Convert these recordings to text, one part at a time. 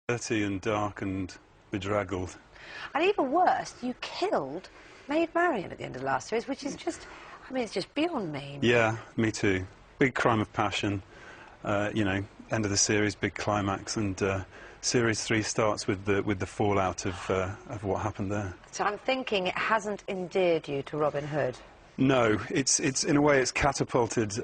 dirty and dark and bedraggled. And even worse, you killed Maid Marian at the end of the last series, which is just, I mean, it's just beyond mean. Yeah, me too. Big crime of passion. You know, end of the series, big climax, and series 3 starts with the fallout of what happened there. So I'm thinking it hasn't endeared you to Robin Hood. No, it's in a way it's catapulted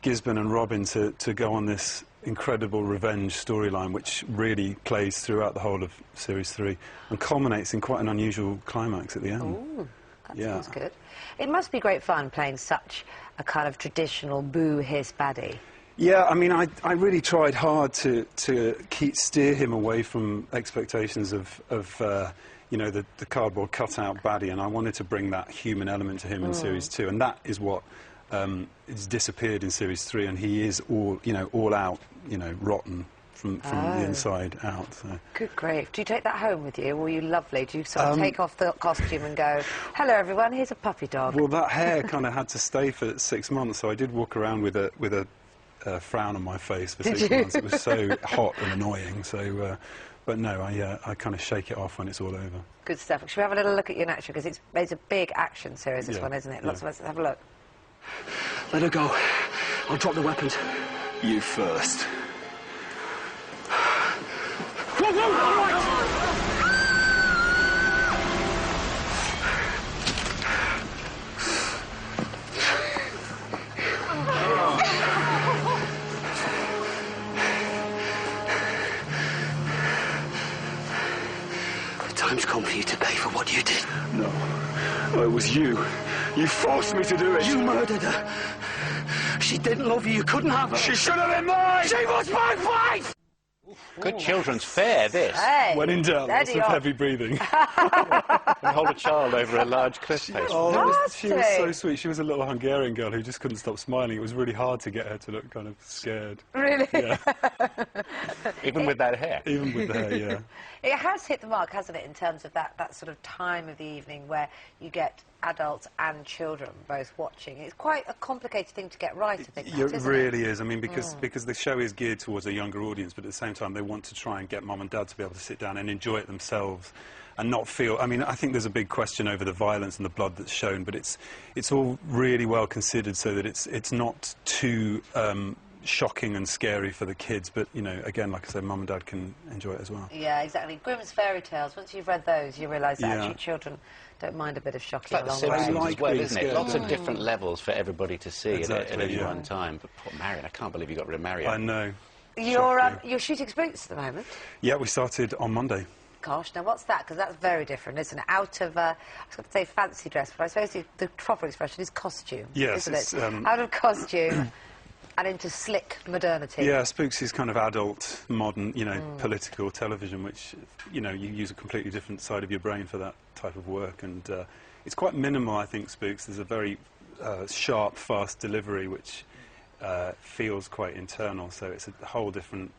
Gisborne and Robin to go on this incredible revenge storyline, which really plays throughout the whole of series 3 and culminates in quite an unusual climax at the end. Ooh, that sounds good. It must be great fun playing such a kind of traditional boo-hiss baddie. Yeah, I mean, I really tried hard to steer him away from expectations of you know, the cardboard cutout baddie, and I wanted to bring that human element to him in series 2, and that is what has disappeared in series 3, and he is all, you know, all out, you know, rotten from the inside out. So. Good grief. Do you take that home with you? Were you lovely? Do you sort of take off the costume and go, hello everyone, here's a puppy dog? Well, that hair kind of had to stay for 6 months, so I did walk around with a frown on my face for 6 months. It was so hot and annoying, so... but no, I kind of shake it off when it's all over. Good stuff. Should we have a little look at you in action? Because it's a big action series, this one, isn't it? Lots of us. Have a look. Let her go. I'll drop the weapons. You first. Whoa, whoa, all right! The time's come for you to pay for what you did. No, it was you. You forced me to do it. You murdered her. She didn't love you. You couldn't have her. She should have been mine! She was my wife! Good children's fare, this. Hey, when in doubt, lots of heavy breathing. And hold a child over a large cliff face. She was so sweet. She was a little Hungarian girl who just couldn't stop smiling. It was really hard to get her to look kind of scared. Really? Yeah. Even with that hair? Even with the hair, yeah. It has hit the mark, hasn't it, in terms of that sort of time of the evening where you get adults and children both watching. It's quite a complicated thing to get right, I think. It really is. I mean, because the show is geared towards a younger audience, but at the same time they want to try and get mum and dad to be able to sit down and enjoy it themselves and not feel... I mean, I think there's a big question over the violence and the blood that's shown, but it's all really well considered so that it's not too shocking and scary for the kids, but, you know, again, like I said, mum and dad can enjoy it as well. Yeah, exactly. Grimm's fairy tales, once you've read those, you realise that actually children don't mind a bit of shocking along the way. It's like as well, isn't it? Lots of different levels for everybody to see at any one time. But poor Marion, I can't believe you got rid of Marion. I know. You're shooting Spooks at the moment? Yeah, we started on Monday. Gosh, now what's that? Because that's very different, isn't it? Out of, I was going to say fancy dress, but I suppose the proper expression is costume, yes, isn't it? Out of costume and into slick modernity. Yeah, Spooks is kind of adult, modern, you know, political television, which, you know, you use a completely different side of your brain for that type of work, and it's quite minimal, I think, Spooks. There's a very sharp, fast delivery, which feels quite internal, so it's a whole different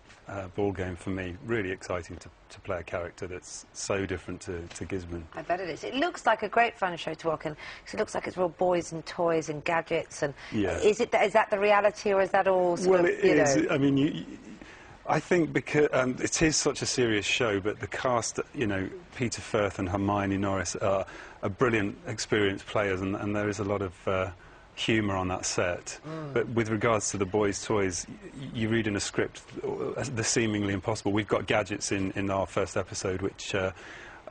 ball game for me. Really exciting to play a character that's so different to Gisborne. I bet it is. It looks like a great fun show to walk in, because it looks like it's real boys and toys and gadgets, and is that the reality, or is that all sort of, it is. I mean, I think because it is such a serious show, but the cast, you know, Peter Firth and Hermione Norris are brilliant, experienced players, and there is a lot of humour on that set. But with regards to the boys' toys, you read in a script the seemingly impossible. We've got gadgets in our first episode, which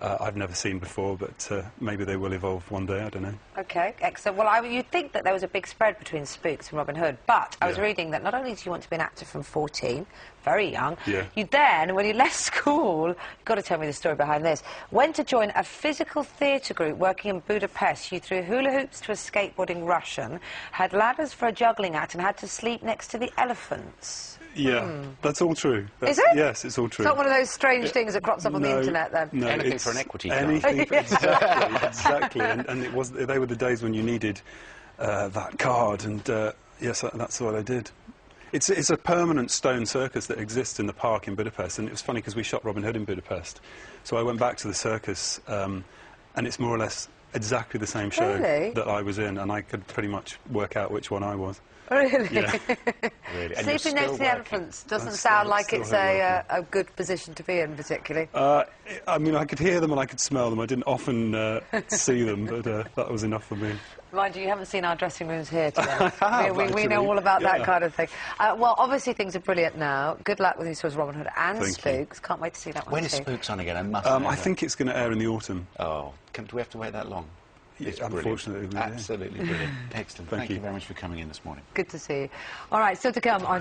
I've never seen before, but maybe they will evolve one day, I don't know. OK, excellent. Well, you'd think that there was a big spread between Spooks and Robin Hood, but I was reading that not only do you want to be an actor from 14, very young, you then, when you left school, you've got to tell me the story behind this, went to join a physical theatre group working in Budapest. You threw hula hoops to a skateboarding Russian, had ladders for a juggling act, and had to sleep next to the elephants. Yeah, that's all true. Is it? Yes, it's all true. It's not one of those strange things that crops up on the internet, then? No, anything for an equity job. Anything, exactly. And they were the days when you needed that card, and yes, that's what I did. It's a permanent stone circus that exists in the park in Budapest, and it was funny because we shot Robin Hood in Budapest. So I went back to the circus, and it's more or less exactly the same show Really? that I was in, and I could pretty much work out which one I was. Really? Yeah. Really. And Sleeping next to the elephants doesn't sound like it's a good position to be in, particularly. I mean, I could hear them and I could smell them. I didn't often see them, but that was enough for me. Mind you, you haven't seen our dressing rooms here today. I have, we know all about that yeah. kind of thing. Well, obviously things are brilliant now. Good luck with these tours, Robin Hood and Thank Spooks. Can't wait to see that one When too. is Spooks on again? I must I think it's going to air in the autumn. Oh, do we have to wait that long? It's Unfortunately, brilliant. Absolutely brilliant. Excellent. Thank you you very much for coming in this morning. Good to see you. All right, still to come on...